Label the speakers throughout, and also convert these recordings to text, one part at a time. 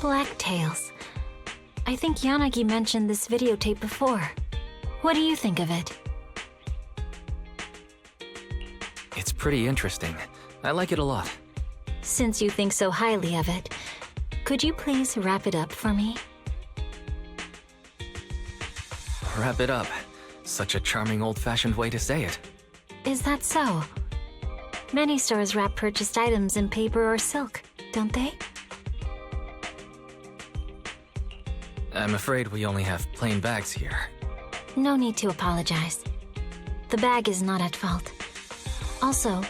Speaker 1: Blacktails. I think Yanagi mentioned this videotape before. What do you think of it?
Speaker 2: It's pretty interesting. I like it a lot.
Speaker 1: Since you think so highly of it, could you please wrap it up for me?
Speaker 2: Wrap it up. Such a charming old-fashioned way to say it.
Speaker 1: Is that so? Many stores wrap purchased items in paper or silk, don't they?
Speaker 2: I'm afraid we only have plain bags here.
Speaker 1: No need to apologize. The bag is not at fault. Also,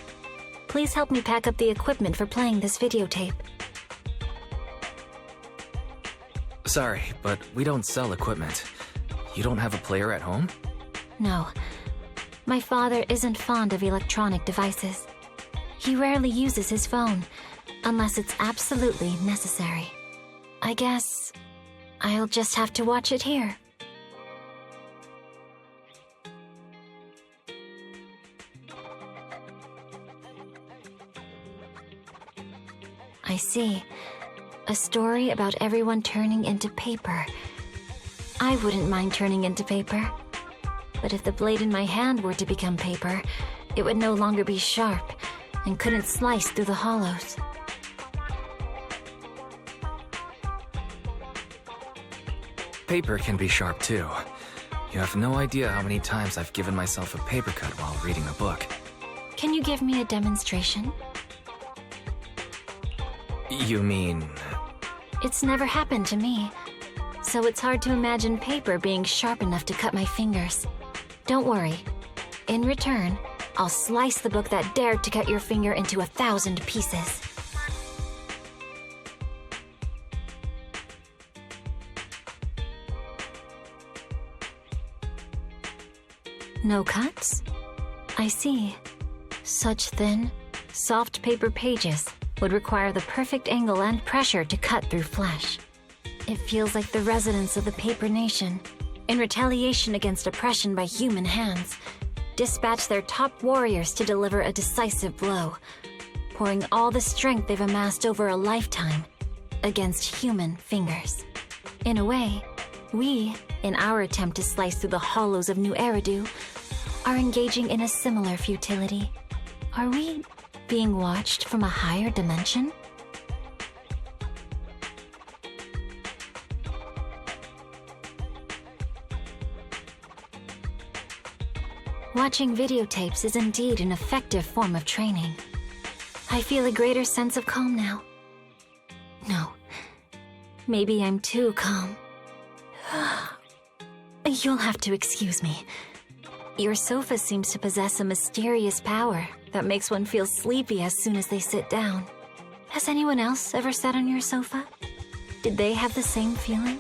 Speaker 1: please help me pack up the equipment for playing this videotape.
Speaker 2: Sorry, but we don't sell equipment. You don't have a player at home?
Speaker 1: No. My father isn't fond of electronic devices. He rarely uses his phone, unless it's absolutely necessary. I guess I'll just have to watch it here. I see. A story about everyone turning into paper. I wouldn't mind turning into paper. But if the blade in my hand were to become paper, it would no longer be sharp and couldn't slice through the hollows.
Speaker 2: Paper can be sharp too. You have no idea how many times I've given myself a paper cut while reading a book.
Speaker 1: Can you give me a demonstration?
Speaker 2: You mean...
Speaker 1: It's never happened to me, so it's hard to imagine paper being sharp enough to cut my fingers. Don't worry. In return, I'll slice the book that dared to cut your finger into 1,000 pieces. No cuts? I see. Such thin, soft paper pages would require the perfect angle and pressure to cut through flesh. It feels like the residents of the paper nation, in retaliation against oppression by human hands, dispatch their top warriors to deliver a decisive blow, pouring all the strength they've amassed over a lifetime against human fingers. In a way, we, in our attempt to slice through the hollows of New Eridu, are engaging in a similar futility. Are we being watched from a higher dimension? Watching videotapes is indeed an effective form of training. I feel a greater sense of calm now. No, maybe I'm too calm. You'll have to excuse me. Your sofa seems to possess a mysterious power that makes one feel sleepy as soon as they sit down. Has anyone else ever sat on your sofa? Did they have the same feeling?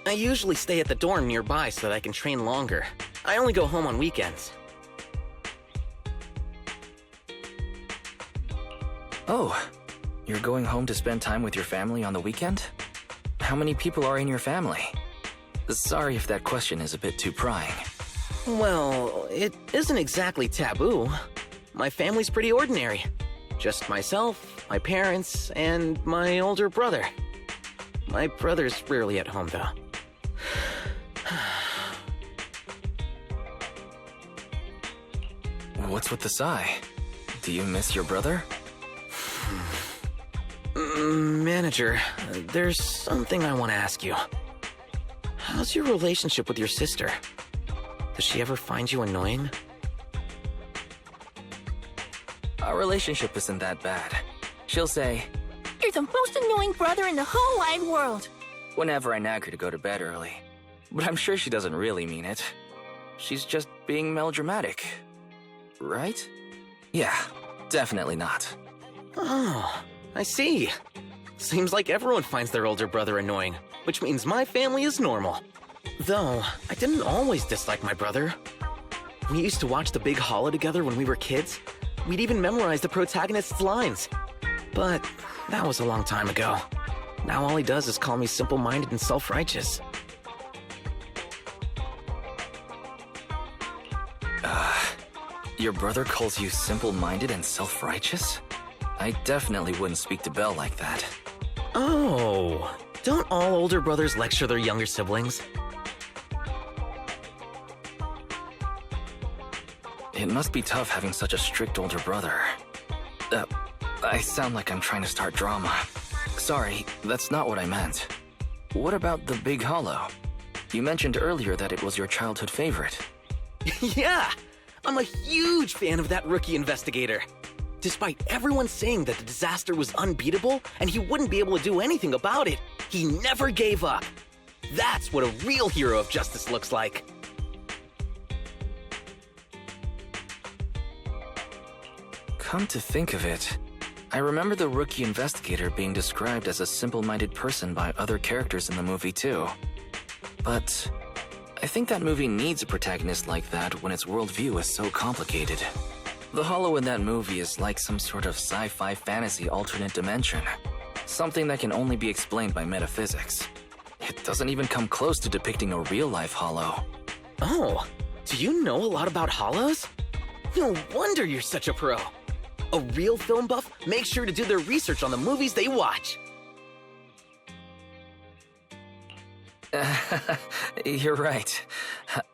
Speaker 3: I usually stay at the dorm nearby so that I can train longer. I only go home on weekends.
Speaker 2: Oh, you're going home to spend time with your family on the weekend? How many people are in your family? Sorry if that question is a bit too prying.
Speaker 3: Well, it isn't exactly taboo. My family's pretty ordinary. Just myself, my parents, and my older brother. My brother's rarely at home, though.
Speaker 2: What's with the sigh? Do you miss your brother?
Speaker 3: Manager, there's something I want to ask you. How's your relationship with your sister? Does she ever find you annoying?
Speaker 2: Our relationship isn't that bad. She'll say,
Speaker 4: "You're the most annoying brother in the whole wide world,"
Speaker 2: whenever I nag her to go to bed early. But I'm sure she doesn't really mean it. She's just being melodramatic. Right? Yeah, definitely not.
Speaker 3: Oh, I see. Seems like everyone finds their older brother annoying, which means my family is normal. Though, I didn't always dislike my brother. We used to watch The Big Hollow together when we were kids. We'd even memorize the protagonist's lines. But that was a long time ago. Now all he does is call me simple-minded and self-righteous.
Speaker 2: Your brother calls you simple-minded and self-righteous? I definitely wouldn't speak to Belle like that.
Speaker 3: Oh, don't all older brothers lecture their younger siblings?
Speaker 2: It must be tough having such a strict older brother. I sound like I'm trying to start drama. Sorry, that's not what I meant. What about The Big Hollow? You mentioned earlier that it was your childhood favorite.
Speaker 3: Yeah! I'm a huge fan of that rookie investigator. Despite everyone saying that the disaster was unbeatable and he wouldn't be able to do anything about it, he never gave up. That's what a real hero of justice looks like.
Speaker 2: Come to think of it, I remember the rookie investigator being described as a simple-minded person by other characters in the movie too. But I think that movie needs a protagonist like that when its worldview is so complicated. The Hollow in that movie is like some sort of sci-fi fantasy alternate dimension. Something that can only be explained by metaphysics. It doesn't even come close to depicting a real-life Hollow.
Speaker 3: Oh, do you know a lot about Hollows? No wonder you're such a pro. A real film buff makes sure to do their research on the movies they watch.
Speaker 2: You're right.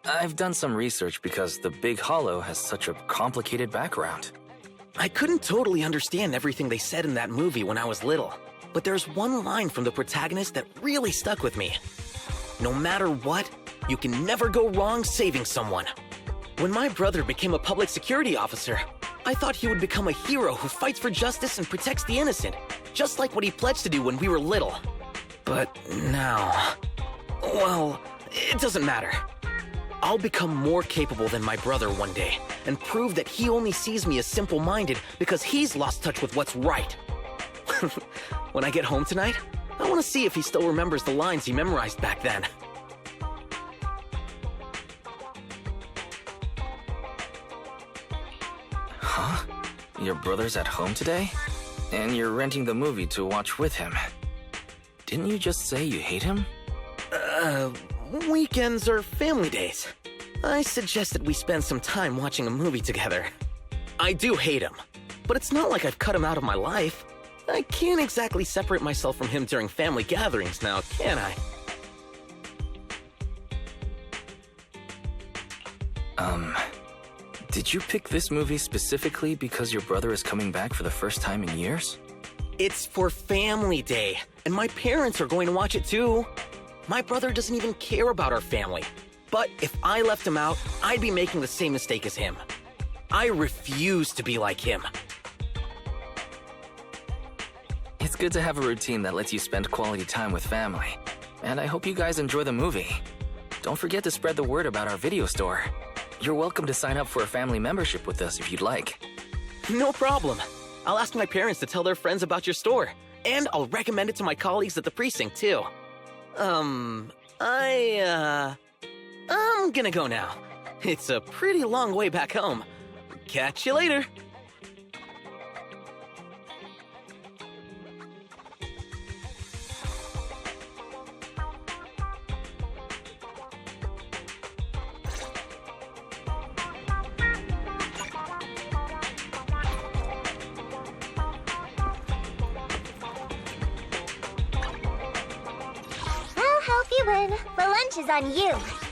Speaker 2: I've done some research because The Big Hollow has such a complicated background.
Speaker 3: I couldn't totally understand everything they said in that movie when I was little, but there's one line from the protagonist that really stuck with me. No matter what, you can never go wrong saving someone. When my brother became a public security officer, I thought he would become a hero who fights for justice and protects the innocent, just like what he pledged to do when we were little. But now... well, it doesn't matter. I'll become more capable than my brother one day, and prove that he only sees me as simple-minded because he's lost touch with what's right. When I get home tonight, I want to see if he still remembers the lines he memorized back then.
Speaker 2: Huh? Your brother's at home today? And you're renting the movie to watch with him. Didn't you just say you hate him?
Speaker 3: Weekends are family days. I suggested we spend some time watching a movie together. I do hate him, but it's not like I've cut him out of my life. I can't exactly separate myself from him during family gatherings now, can I?
Speaker 2: Did you pick this movie specifically because your brother is coming back for the first time in years?
Speaker 3: It's for family day, and my parents are going to watch it too. My brother doesn't even care about our family. But if I left him out, I'd be making the same mistake as him. I refuse to be like him.
Speaker 2: It's good to have a routine that lets you spend quality time with family. And I hope you guys enjoy the movie. Don't forget to spread the word about our video store. You're welcome to sign up for a family membership with us if you'd like.
Speaker 3: No problem. I'll ask my parents to tell their friends about your store. And I'll recommend it to my colleagues at the precinct, too. I'm gonna go now. It's a pretty long way back home. Catch you later.
Speaker 5: I'll help you win. The lunch is on you.